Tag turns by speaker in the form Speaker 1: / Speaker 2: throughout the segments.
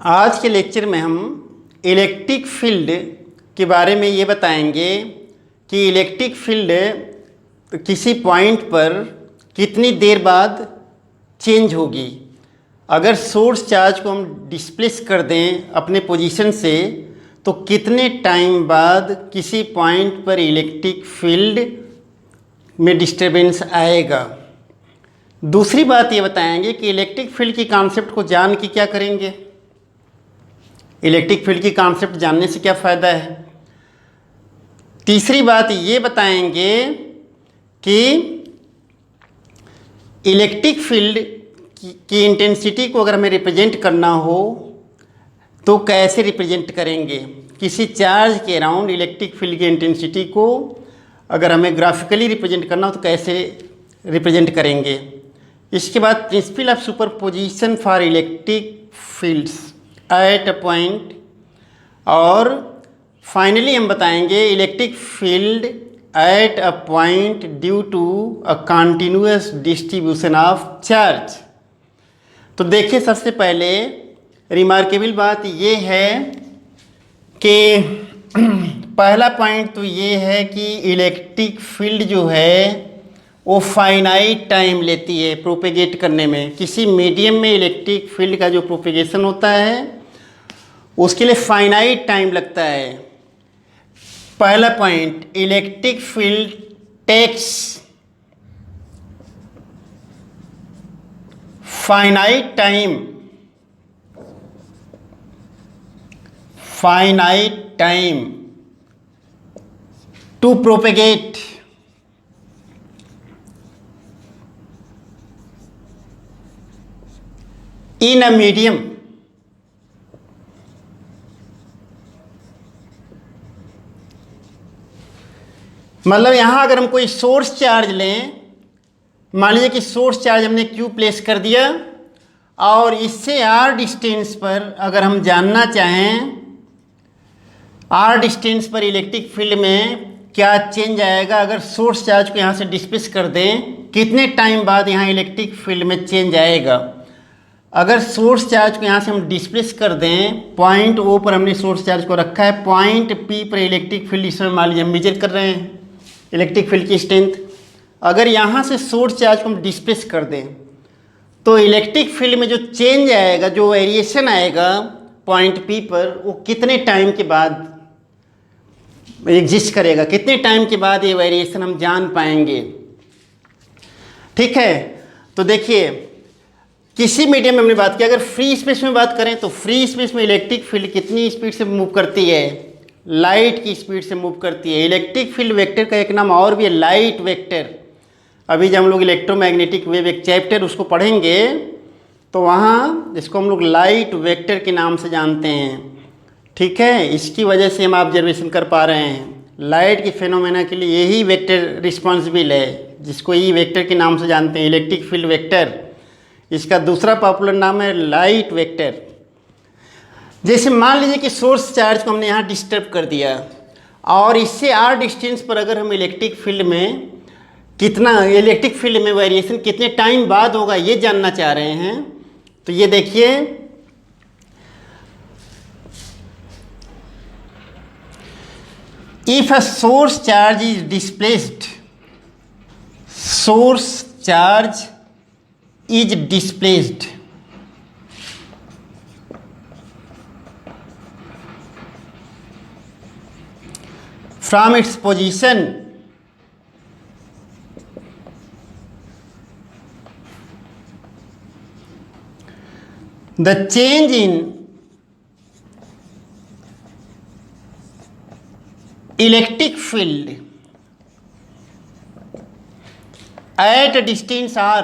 Speaker 1: आज के लेक्चर में हम इलेक्ट्रिक फील्ड के बारे में ये बताएंगे कि इलेक्ट्रिक फील्ड किसी पॉइंट पर कितनी देर बाद चेंज होगी। अगर सोर्स चार्ज को हम डिस्प्लेस कर दें अपने पोजीशन से तो कितने टाइम बाद किसी पॉइंट पर इलेक्ट्रिक फील्ड में डिस्टरबेंस आएगा। दूसरी बात ये बताएंगे कि इलेक्ट्रिक फील्ड की कॉन्सेप्ट को जान के क्या करेंगे, इलेक्ट्रिक फील्ड की कॉन्सेप्ट जानने से क्या फ़ायदा है। तीसरी बात ये बताएंगे कि इलेक्ट्रिक फील्ड की इंटेंसिटी को अगर हमें रिप्रेजेंट करना हो तो कैसे रिप्रेजेंट करेंगे। किसी चार्ज के अराउंड इलेक्ट्रिक फील्ड की इंटेंसिटी को अगर हमें ग्राफिकली रिप्रेजेंट करना हो तो कैसे रिप्रेजेंट करेंगे। इसके बाद principle of superposition for electric fields at a point, और फाइनली हम बताएंगे electric field at a point due to a continuous distribution of charge. तो देखिए, सबसे पहले रिमार्केबल बात ये है कि पहला पॉइंट तो ये है कि इलेक्ट्रिक फील्ड जो है वो फाइनाइट टाइम लेती है प्रोपेगेट करने में। किसी मीडियम में इलेक्ट्रिक फील्ड का जो प्रोपेगेशन होता है उसके लिए फाइनाइट टाइम लगता है। पहला point, electric field takes finite time to propagate in a medium. मतलब यहाँ अगर हम कोई सोर्स चार्ज लें, मान लीजिए कि सोर्स चार्ज हमने क्यू प्लेस कर दिया और इससे आर डिस्टेंस पर अगर हम जानना चाहें आर डिस्टेंस पर इलेक्ट्रिक फील्ड में क्या चेंज आएगा अगर सोर्स चार्ज को यहाँ से डिस्प्लेस कर दें, कितने टाइम बाद यहाँ इलेक्ट्रिक फील्ड में चेंज आएगा। अगर सोर्स चार्ज को यहाँ से हम डिस्प्लेस कर दें, पॉइंट ओ पर हमने सोर्स चार्ज को रखा है, पॉइंट पी पर इलेक्ट्रिक फील्ड इसमें मान लीजिए हम मेजर कर रहे हैं इलेक्ट्रिक फील्ड की स्ट्रेंथ। अगर यहाँ से सोर्स चार्ज को हम डिस्प्लेस कर दें तो इलेक्ट्रिक फील्ड में जो चेंज आएगा, जो वेरिएशन आएगा पॉइंट पी पर, वो कितने टाइम के बाद एग्जिस्ट करेगा, कितने टाइम के बाद ये वेरिएशन हम जान पाएंगे। ठीक है, तो देखिए किसी मीडियम में हमने बात की, अगर फ्री स्पेस में बात करें तो फ्री स्पेस में इलेक्ट्रिक फील्ड कितनी स्पीड से मूव करती है, लाइट की स्पीड से मूव करती है। इलेक्ट्रिक फील्ड वेक्टर का एक नाम और भी है, लाइट वेक्टर। अभी जब हम लोग इलेक्ट्रोमैग्नेटिक वेव एक चैप्टर उसको पढ़ेंगे तो वहाँ इसको हम लोग लाइट वेक्टर के नाम से जानते हैं। ठीक है, इसकी वजह से हम ऑब्जर्वेशन कर पा रहे हैं। लाइट के फेनोमेना के लिए यही वेक्टर रिस्पॉन्सिबल है, जिसको ई वेक्टर के नाम से जानते हैं, इलेक्ट्रिक फील्ड वेक्टर। इसका दूसरा पॉपुलर नाम है लाइट वेक्टर। जैसे मान लीजिए कि सोर्स चार्ज को हमने यहाँ डिस्टर्ब कर दिया और इससे आर डिस्टेंस पर अगर हम इलेक्ट्रिक फील्ड में वेरिएशन कितने टाइम बाद होगा ये जानना चाह रहे हैं। तो ये देखिए, if a source charge is displaced, source charge is displaced from its position the change in electric field at a distance r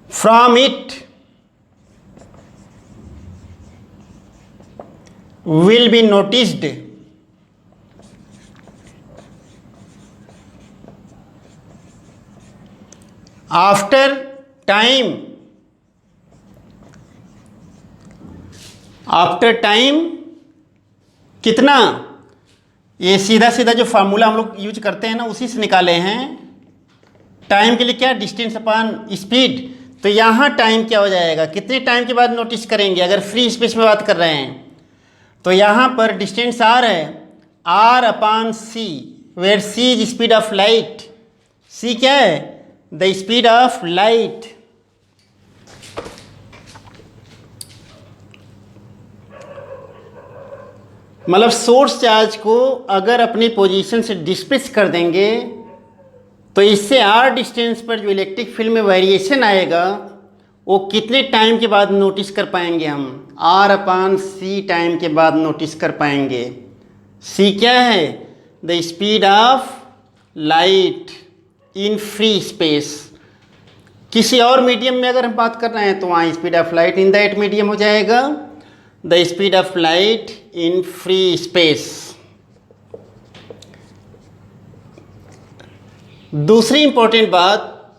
Speaker 1: from it will be noticed after time after time कितना, ये सीधा सीधा जो formula हम लोग use करते हैं ना उसी से निकाले हैं। टाइम के लिए क्या, डिस्टेंस अपॉन स्पीड। तो यहाँ टाइम क्या हो जाएगा, कितने टाइम के बाद नोटिस करेंगे अगर फ्री स्पेस में बात कर रहे हैं। तो यहाँ पर डिस्टेंस आर है, R upon C, where C is speed of light. C क्या है, द स्पीड ऑफ लाइट। मतलब सोर्स चार्ज को अगर अपनी पोजीशन से डिस्प्लेस कर देंगे तो इससे आर डिस्टेंस पर जो इलेक्ट्रिक फील्ड में वेरिएशन आएगा वो कितने टाइम के बाद नोटिस कर पाएंगे हम, आर अपॉन सी टाइम के बाद नोटिस कर पाएंगे। सी क्या है, the speed of light in free space. किसी और मीडियम में अगर हम बात कर रहे हैं तो वहाँ speed of light in that medium हो जाएगा the speed of light in free space. दूसरी इंपॉर्टेंट बात,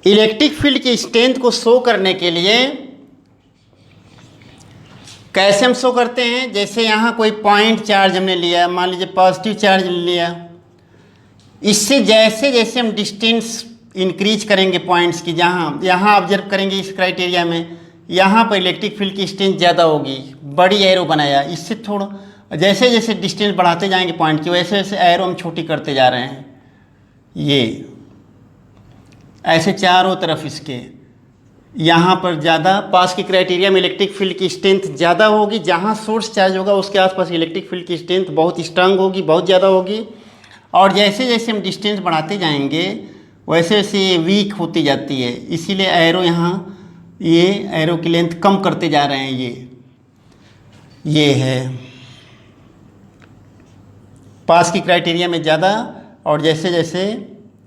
Speaker 1: इलेक्ट्रिक फील्ड की स्ट्रेंथ को शो करने के लिए कैसे हम शो करते हैं। जैसे यहाँ कोई पॉइंट चार्ज हमने लिया, मान लीजिए पॉजिटिव चार्ज लिया, इससे जैसे जैसे हम डिस्टेंस इंक्रीज करेंगे पॉइंट्स की, जहाँ यहाँ ऑब्जर्व करेंगे इस क्राइटेरिया में, यहाँ पर इलेक्ट्रिक फील्ड की स्ट्रेंथ ज़्यादा होगी। बड़ी एरो बनाया, इससे थोड़ा जैसे जैसे डिस्टेंस बढ़ाते जाएंगे पॉइंट की, वैसे वैसे एरो हम छोटी करते जा रहे हैं। ये ऐसे चारों तरफ इसके, यहाँ पर ज़्यादा पास के क्राइटेरिया में इलेक्ट्रिक फील्ड की स्ट्रेंथ ज़्यादा होगी। जहाँ सोर्स चार्ज होगा उसके आसपास इलेक्ट्रिक फील्ड की स्ट्रेंथ बहुत स्ट्रांग होगी, बहुत ज़्यादा होगी। और जैसे जैसे हम डिस्टेंस बढ़ाते जाएंगे वैसे वैसे ये वीक होती जाती है। इसीलिए एरो यहाँ, ये एरो की लेंथ कम करते जा रहे हैं। ये है पास की क्राइटेरिया में ज़्यादा, और जैसे जैसे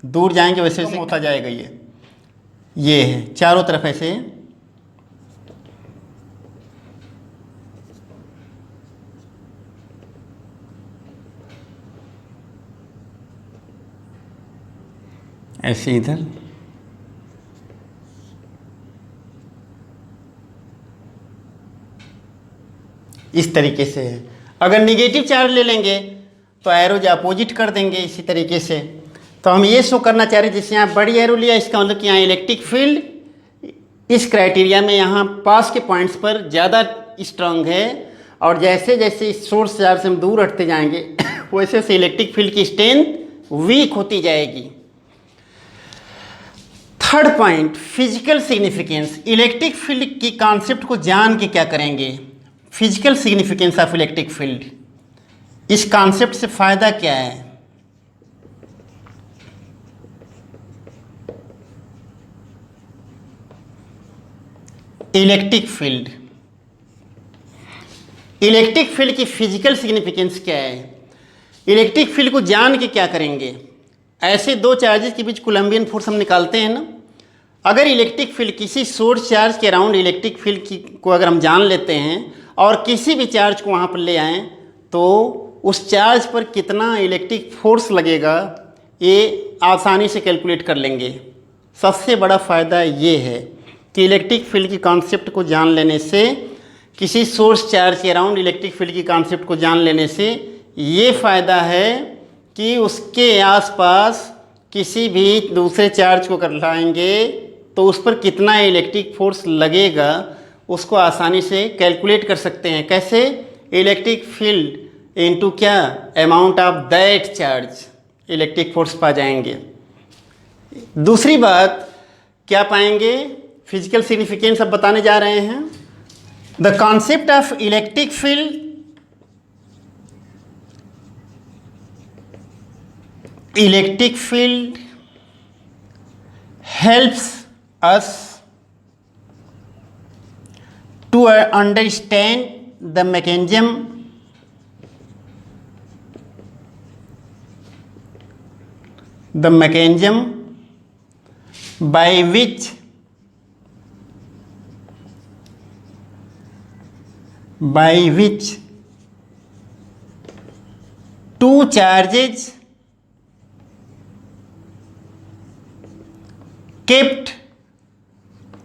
Speaker 1: दूर जाएंगे वैसे वैसे होता जाएगा। ये है चारों तरफ ऐसे। ऐसे इधर इस तरीके से है। अगर निगेटिव चार्ज ले लेंगे तो एरो जो अपोजिट कर देंगे इसी तरीके से। तो हम ये शो करना चाह रहे हैं, जैसे यहाँ बड़ी एरो लिया, इसका मतलब कि यहाँ इलेक्ट्रिक फील्ड इस क्राइटेरिया में यहाँ पास के पॉइंट्स पर ज़्यादा स्ट्रांग है, और जैसे जैसे इस सोर्स चार्ज से हम दूर हटते जाएंगे वैसे वैसे इलेक्ट्रिक फील्ड की स्ट्रेंथ वीक होती जाएगी। Third point, physical significance. Electric field की कॉन्सेप्ट को जान के क्या करेंगे, physical significance of electric field. इस कॉन्सेप्ट से फायदा क्या है। इलेक्ट्रिक फील्ड की फिजिकल सिग्निफिकेंस क्या है। इलेक्ट्रिक फील्ड को जान के क्या करेंगे। ऐसे दो चार्जेस के बीच कोलम्बियन फोर्स हम निकालते हैं ना। अगर इलेक्ट्रिक फील्ड किसी सोर्स चार्ज के अराउंड इलेक्ट्रिक फील्ड को अगर हम जान लेते हैं और किसी भी चार्ज को वहाँ पर ले आएँ तो उस चार्ज पर कितना इलेक्ट्रिक फोर्स लगेगा ये आसानी से कैलकुलेट कर लेंगे। सबसे बड़ा फ़ायदा ये है कि इलेक्ट्रिक फील्ड की कॉन्सेप्ट को जान लेने से, किसी सोर्स चार्ज के अराउंड इलेक्ट्रिक फील्ड की कॉन्सेप्ट को जान लेने से ये फ़ायदा है कि उसके आसपास किसी भी दूसरे चार्ज को कर लाएंगे तो उस पर कितना इलेक्ट्रिक फोर्स लगेगा उसको आसानी से कैलकुलेट कर सकते हैं। कैसे, इलेक्ट्रिक फील्ड इनटू क्या, amount of that charge, electric force पा जाएंगे। दूसरी बात क्या पाएंगे, फिजिकल सिग्निफिकेंस अब बताने जा रहे हैं। The concept of electric field, electric field helps us to understand the mechanism by which two charges kept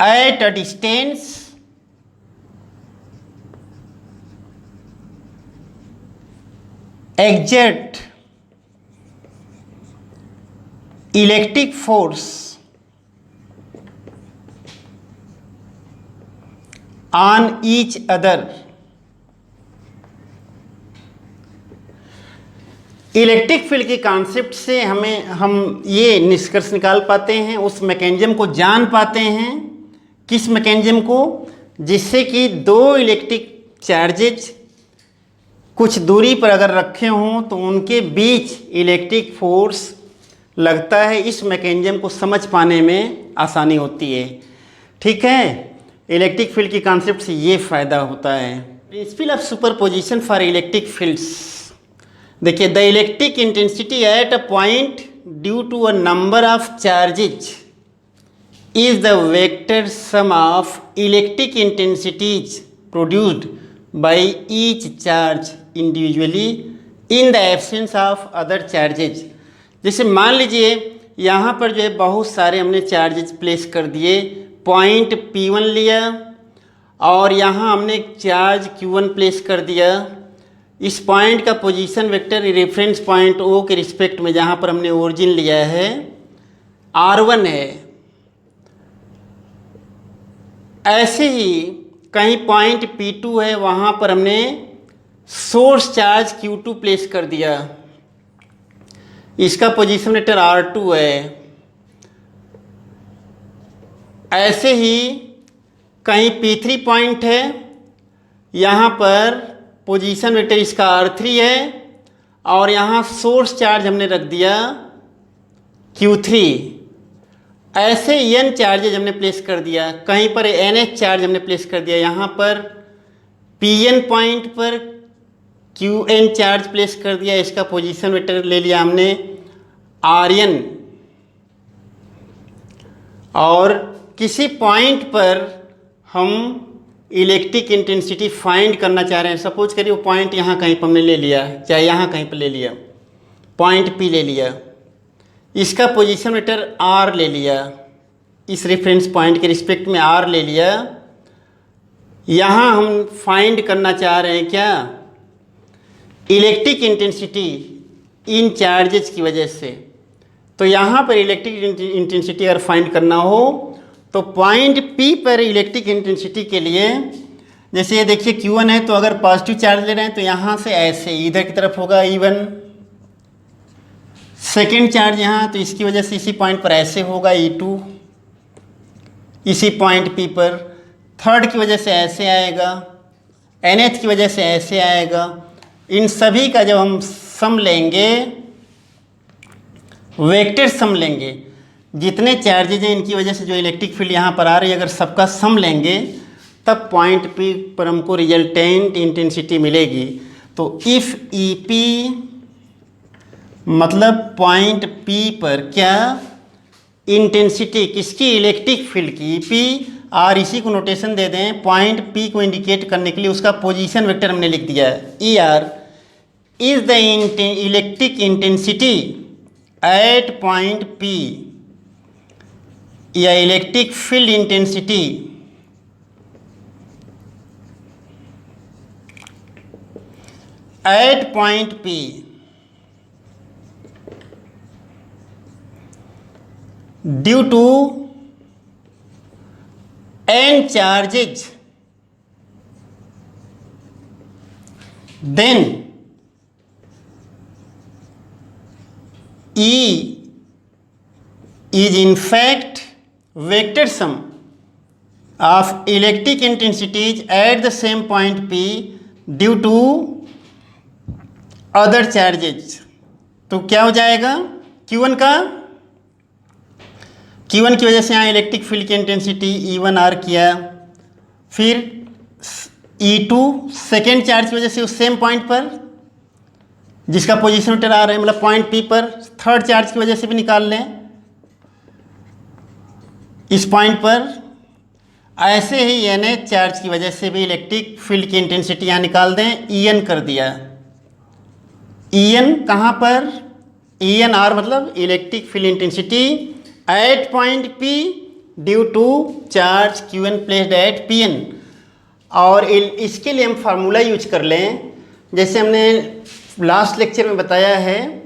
Speaker 1: at a distance exert electric force on each other। Electric field के concept से हम ये निष्कर्ष निकाल पाते हैं, उस मैकेनिज्म को जान पाते हैं। किस मैकेनिज्म को? जिससे कि दो इलेक्ट्रिक चार्जेज कुछ दूरी पर अगर रखे हों तो उनके बीच इलेक्ट्रिक फोर्स लगता है। इस मैकेनिज्म को समझ पाने में आसानी होती है। ठीक है, इलेक्ट्रिक फील्ड की कॉन्सेप्ट से ये फ़ायदा होता है। Principle of superposition for electric fields. देखिए, the electric intensity at a point due to a number of charges is the vector sum of electric intensities produced by each charge individually in the absence of other charges. जैसे मान लीजिए यहाँ पर जो है बहुत सारे हमने चार्जेज प्लेस कर दिए। पॉइंट P1 लिया और यहाँ हमने एक चार्ज Q1 प्लेस कर दिया। इस पॉइंट का position vector reference point O के रिस्पेक्ट में जहाँ पर हमने ओरिजिन लिया है R1 है। ऐसे ही कहीं पॉइंट P2 है, वहाँ पर हमने सोर्स चार्ज Q2 प्लेस कर दिया। इसका पोजीशन वेक्टर R2 है। ऐसे ही कहीं P3 पॉइंट है, यहाँ पर पोजीशन वेक्टर इसका R3 है और यहाँ सोर्स चार्ज हमने रख दिया Q3। ऐसे N चार्जेज हमने प्लेस कर दिया। कहीं पर NH चार्ज हमने प्लेस कर दिया। यहाँ पर Pn पॉइंट पर Qn चार्ज प्लेस कर दिया। इसका पोजीशन वेक्टर ले लिया हमने Rn। और किसी पॉइंट पर हम इलेक्ट्रिक इंटेंसिटी फाइंड करना चाह रहे हैं। सपोज करिए वो पॉइंट यहाँ कहीं पर हमने ले लिया, चाहे यहाँ कहीं पर ले लिया, पॉइंट P ले लिया। इसका पोजीशन वेक्टर R ले लिया, इस रेफरेंस पॉइंट के रिस्पेक्ट में R ले लिया। यहाँ हम फाइंड करना चाह रहे हैं क्या? इलेक्ट्रिक इंटेंसिटी इन चार्जेज की वजह से। तो यहाँ पर इलेक्ट्रिक इंटेंसिटी अगर फाइंड करना हो तो पॉइंट P पर इलेक्ट्रिक इंटेंसिटी के लिए, जैसे ये देखिए Q1 है, तो अगर पॉजिटिव चार्ज ले रहे हैं तो यहाँ से ऐसे इधर की तरफ होगा E1। सेकेंड चार्ज यहाँ, तो इसकी वजह से इसी पॉइंट पर ऐसे होगा E2 इसी पॉइंट P पर। थर्ड की वजह से ऐसे आएगा, NH की वजह से ऐसे आएगा। इन सभी का जब हम सम लेंगे, वेक्टर सम लेंगे, जितने चार्जेज हैं इनकी वजह से जो इलेक्ट्रिक फील्ड यहाँ पर आ रही है, अगर सबका सम लेंगे तब पॉइंट P पर हमको रिजल्टेंट इंटेंसिटी मिलेगी। तो इफ़ EP मतलब पॉइंट P पर क्या इंटेंसिटी किसकी? इलेक्ट्रिक फील्ड की EP। और इसी को नोटेशन दे दें, पॉइंट P को इंडिकेट करने के लिए उसका पोजीशन वेक्टर हमने लिख दिया है ER is the electric intensity at point P या electric field intensity at point P due to N charges, then E is in fact vector sum of electric intensities at the same point P due to other charges। तो क्या हो जाएगा? Q1 का, Q1 की वजह से यहाँ electric field की इंटेंसिटी E1 R किया, फिर E2 सेकेंड चार्ज की वजह से उस सेम पॉइंट पर जिसका पोजीशन वेक्टर आ रहा है, मतलब पॉइंट P पर थर्ड चार्ज की वजह से भी निकाल लें इस पॉइंट पर। ऐसे ही NH चार्ज की वजह से भी इलेक्ट्रिक फील्ड की इंटेंसिटी यहाँ निकाल दें, EN कर दिया। EN कहाँ पर? EN R मतलब electric field intensity at point P due to charge Qn placed at Pn। और इसके लिए हम फार्मूला यूज कर लें, जैसे हमने लास्ट लेक्चर में बताया है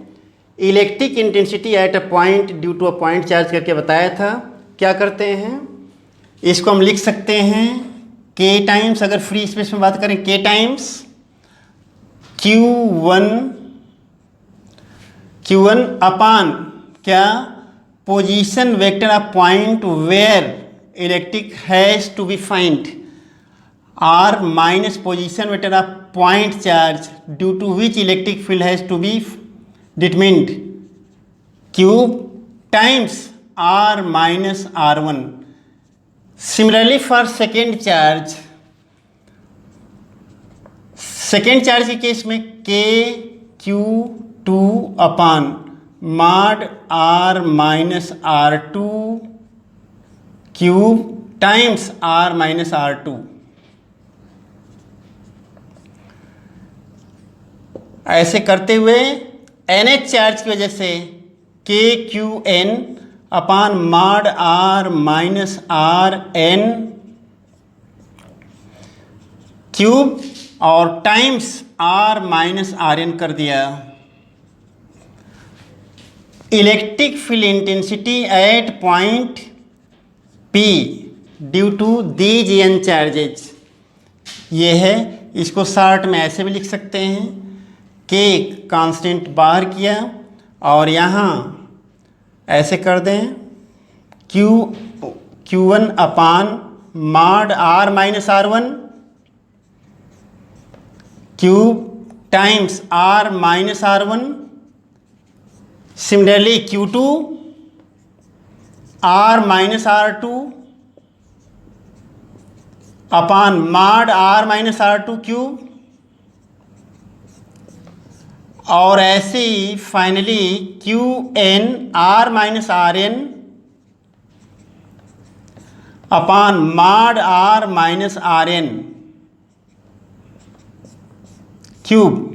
Speaker 1: electric intensity at a point due to a point charge करके बताया था। क्या करते हैं, इसको हम लिख सकते हैं k टाइम्स, अगर फ्री स्पेस में बात करें k टाइम्स Q1 अपान क्या, position vector of point where electric has to be find, r minus position vector of point charge due to which electric field has to be determined, cube times r minus r1। Similarly for second charge के case में KQ2 upon mod r minus r2 cube times r minus r2। ऐसे करते हुए NH charge की वजह से KQN upon mod r minus RN cube और times r minus RN कर दिया। Electric field intensity at point P due to these n charges, ये है। इसको शॉर्ट में ऐसे भी लिख सकते हैं, K कांस्टेंट बाहर किया और यहाँ ऐसे कर दें Q1 upon mod r minus r1 cube times r minus r1। Similarly Q2 r minus r2 upon mod r minus r2 cube, और ऐसे ही finally QN r minus RN upon mod r minus RN cube.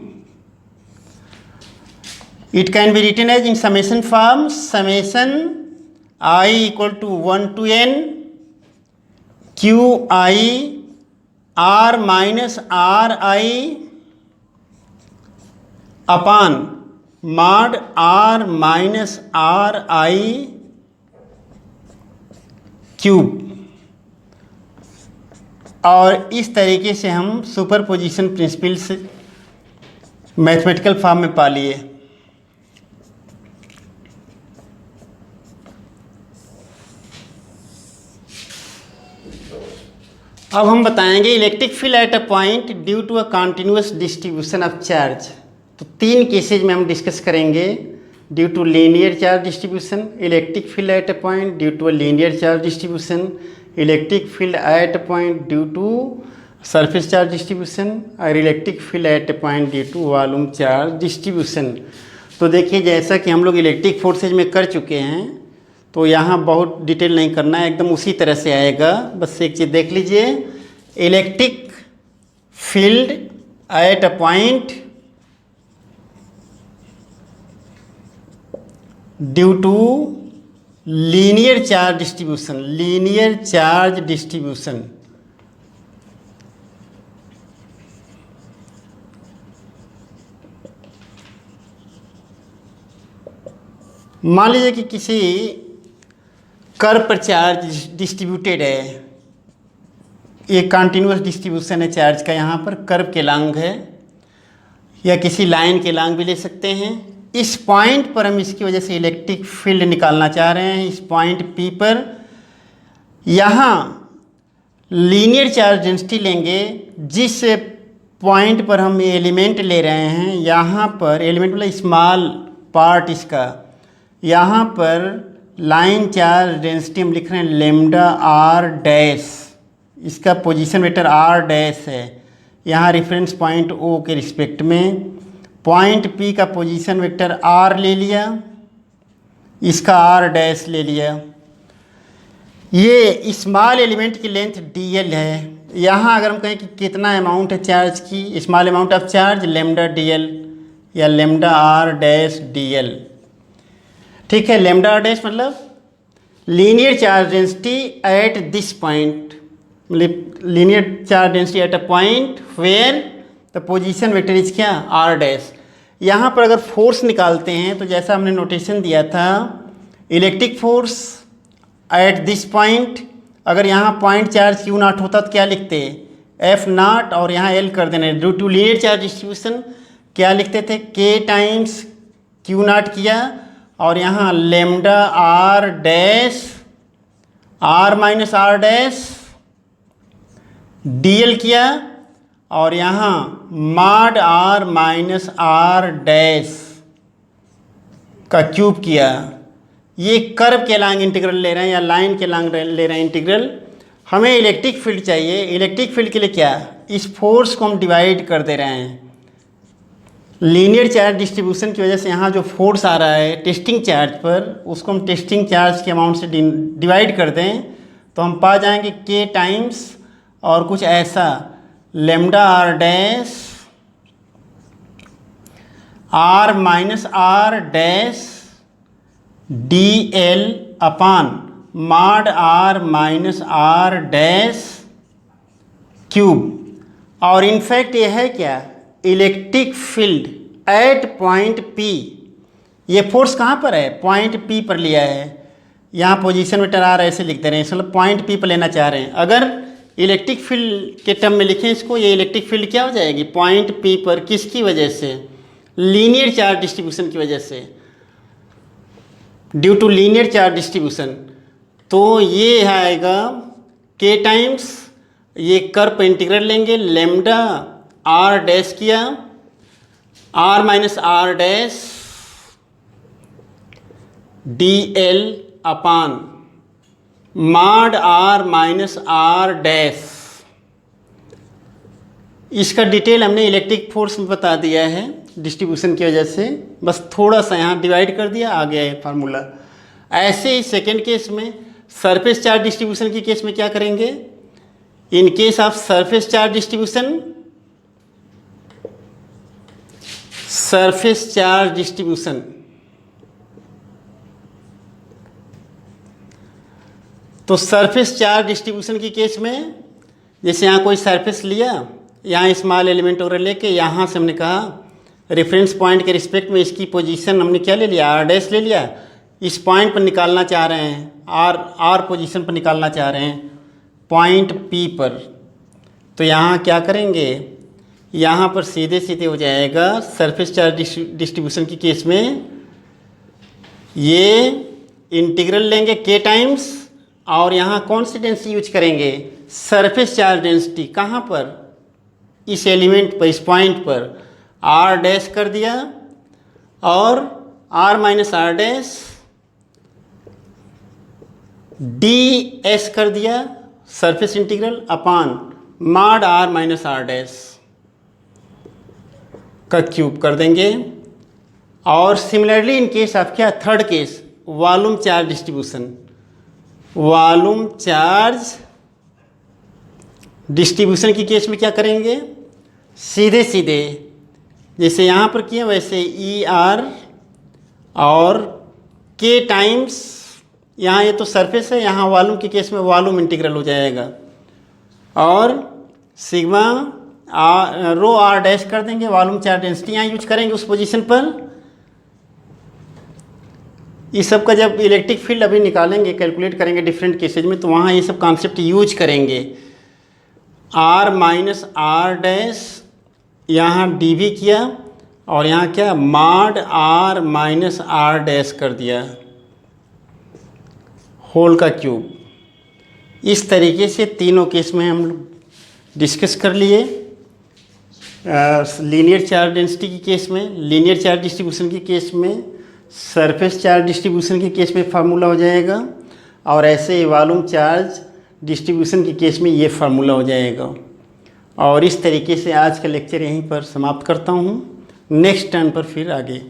Speaker 1: It can be written as in summation form, summation I equal to 1 to n QI r minus RI upon mod r minus RI cube. और इस तरीके से हम superposition principle से mathematical form में पा लिए। अब हम बताएंगे electric field at a point due to a continuous distribution of charge. तो 3 केसेज में हम डिस्कस करेंगे, due to linear charge distribution, electric field at a point due to a linear charge distribution, electric field at a point due to surface charge distribution और electric field at a point due to volume charge distribution. तो देखिए, जैसा कि हम लोग electric forces में कर चुके हैं तो यहाँ बहुत डिटेल नहीं करना है, एकदम उसी तरह से आएगा। बस एक चीज़ देख लीजिए, electric field at a point due to linear charge distribution, linear charge distribution. मान लीजिए कि किसी कर्व पर चार्ज डिस्ट्रीब्यूटेड है, ये कंटिन्यूअस डिस्ट्रीब्यूशन है चार्ज का, यहाँ पर कर्व के लॉन्ग है या किसी लाइन के लॉन्ग भी ले सकते हैं। इस पॉइंट पर हम इसकी वजह से इलेक्ट्रिक फील्ड निकालना चाह रहे हैं। इस पॉइंट P पर यहाँ लीनियर चार्ज डेंसिटी लेंगे, जिस पॉइंट पर हम एलिमेंट ले रहे हैं, यहाँ पर एलिमेंट मतलब स्मॉल पार्ट इसका, यहाँ पर लाइन चार्ज डेंसिटी हम लिख रहे हैं लेमडा r डैश, इसका पोजीशन वेक्टर r डैश है। यहाँ रेफरेंस पॉइंट O के रिस्पेक्ट में पॉइंट P का पोजीशन वेक्टर r ले लिया, इसका r डैश ले लिया। ये स्मॉल एलिमेंट की लेंथ dl है। यहाँ अगर हम कहें कि कितना अमाउंट है चार्ज की, small amount of charge lambda dl या लेमडा r डैश dl, ठीक है। लेमडा r डैश मतलब linear charge density at this point, मतलब linear charge density at a point where the position vector is क्या, r dash. यहाँ पर अगर force निकालते हैं तो जैसा हमने नोटेशन दिया था, electric force at this point, अगर यहाँ पॉइंट चार्ज क्यू नॉट होता तो क्या लिखते, एफ नॉट, और यहाँ एल कर देना। Due to linear charge distribution क्या लिखते थे, के टाइम्स क्यू नॉट किया, और यहाँ lambda R dash R minus R dash D L किया, और यहाँ mod R minus R dash का क्यूब किया। ये कर्व के लॉन्ग इंटीग्रल ले रहे हैं या लाइन के लॉन्ग ले रहे हैं इंटीग्रल। हमें इलेक्ट्रिक फील्ड चाहिए। इलेक्ट्रिक फील्ड के लिए क्या, इस फोर्स को हम डिवाइड कर दे रहे हैं। लीनियर चार्ज डिस्ट्रीब्यूशन की वजह से यहाँ जो फोर्स आ रहा है टेस्टिंग चार्ज पर, उसको हम टेस्टिंग चार्ज के अमाउंट से डिवाइड कर दें तो हम पा जाएंगे के टाइम्स और कुछ ऐसा lambda R dash R minus R dash D L upon mod R minus R dash cube. और इनफैक्ट ये है क्या, electric field at point P. ये फोर्स कहाँ पर है, पॉइंट पी पर लिया है। यहाँ पोजीशन में टरार ऐसे लिख दे रहे हैं, मतलब पॉइंट पी पर लेना चाह रहे हैं। अगर इलेक्ट्रिक फील्ड के टर्म में लिखें इसको, ये इलेक्ट्रिक फील्ड क्या हो जाएगी, पॉइंट पी पर, किसकी वजह से, लीनियर चार्ज डिस्ट्रीब्यूशन की वजह से, due to linear charge distribution. तो ये आएगा के टाइम्स, ये कर्व पर इंटीग्रल लेंगे, लेमडा आर डैश किया, R minus R dash D L upon mod R minus R dash. इसका डिटेल हमने इलेक्ट्रिक फोर्स में बता दिया है डिस्ट्रीब्यूशन की वजह से, बस थोड़ा सा यहाँ डिवाइड कर दिया, आ गया है फार्मूला। ऐसे ही सेकेंड केस में सरफेस चार्ज डिस्ट्रीब्यूशन के केस में क्या करेंगे, इन case of surface charge distribution, surface charge distribution, तो सरफेस चार्ज डिस्ट्रीब्यूशन की केस में जैसे यहाँ कोई सरफेस लिया, यहाँ स्मॉल एलिमेंट वगैरह लेके, यहाँ से हमने कहा रेफरेंस पॉइंट के रिस्पेक्ट में इसकी पोजीशन हमने क्या ले लिया, आर डैश ले लिया। इस पॉइंट पर निकालना चाह रहे हैं, आर पोजीशन पर निकालना चाह रहे हैं पॉइंट पी पर। तो यहाँ क्या करेंगे, यहाँ पर सीधे सीधे हो जाएगा सरफेस चार्ज डिस्ट्रीब्यूशन की केस में ये इंटीग्रल लेंगे के टाइम्स, और यहाँ कौन सी डेंसिटी यूज करेंगे, सरफेस चार्ज डेंसिटी। कहाँ पर, इस एलिमेंट पर, इस पॉइंट पर आर डैश कर दिया और R minus R dash D S कर दिया, surface integral upon mod R minus R dash का क्यूब कर देंगे। और सिमिलरली इन केस ऑफ क्या, third case volume charge distribution, volume charge distribution की केस में क्या करेंगे, सीधे सीधे जैसे यहाँ पर किए वैसे ई आर और के टाइम्स, यहाँ ये तो सरफेस है, यहाँ वॉल्यूम के केस में वॉल्यूम इंटीग्रल हो जाएगा, और सिग्मा रो आर डैश कर देंगे, वॉल्यूम चार्ज डेंसिटी यहाँ यूज करेंगे उस पोजीशन पर। इस सब का जब इलेक्ट्रिक फील्ड अभी निकालेंगे, कैलकुलेट करेंगे डिफरेंट केसेज में, तो वहाँ ये सब कॉन्सेप्ट यूज करेंगे। आर माइनस आर डैश यहाँ डी भी किया, और यहाँ क्या mod R minus R dash कर दिया होल का क्यूब। इस तरीके से तीनों केस में हम डिस्कस कर लिए। लीनियर चार्ज डेंसिटी की केस में, लीनियर चार्ज डिस्ट्रीब्यूशन की केस में, सरफेस चार्ज डिस्ट्रीब्यूशन के केस में फार्मूला हो जाएगा, और ऐसे वॉल्यूम चार्ज डिस्ट्रीब्यूशन के केस में ये फार्मूला हो जाएगा। और इस तरीके से आज का लेक्चर यहीं पर समाप्त करता हूँ। नेक्स्ट टर्न पर फिर आगे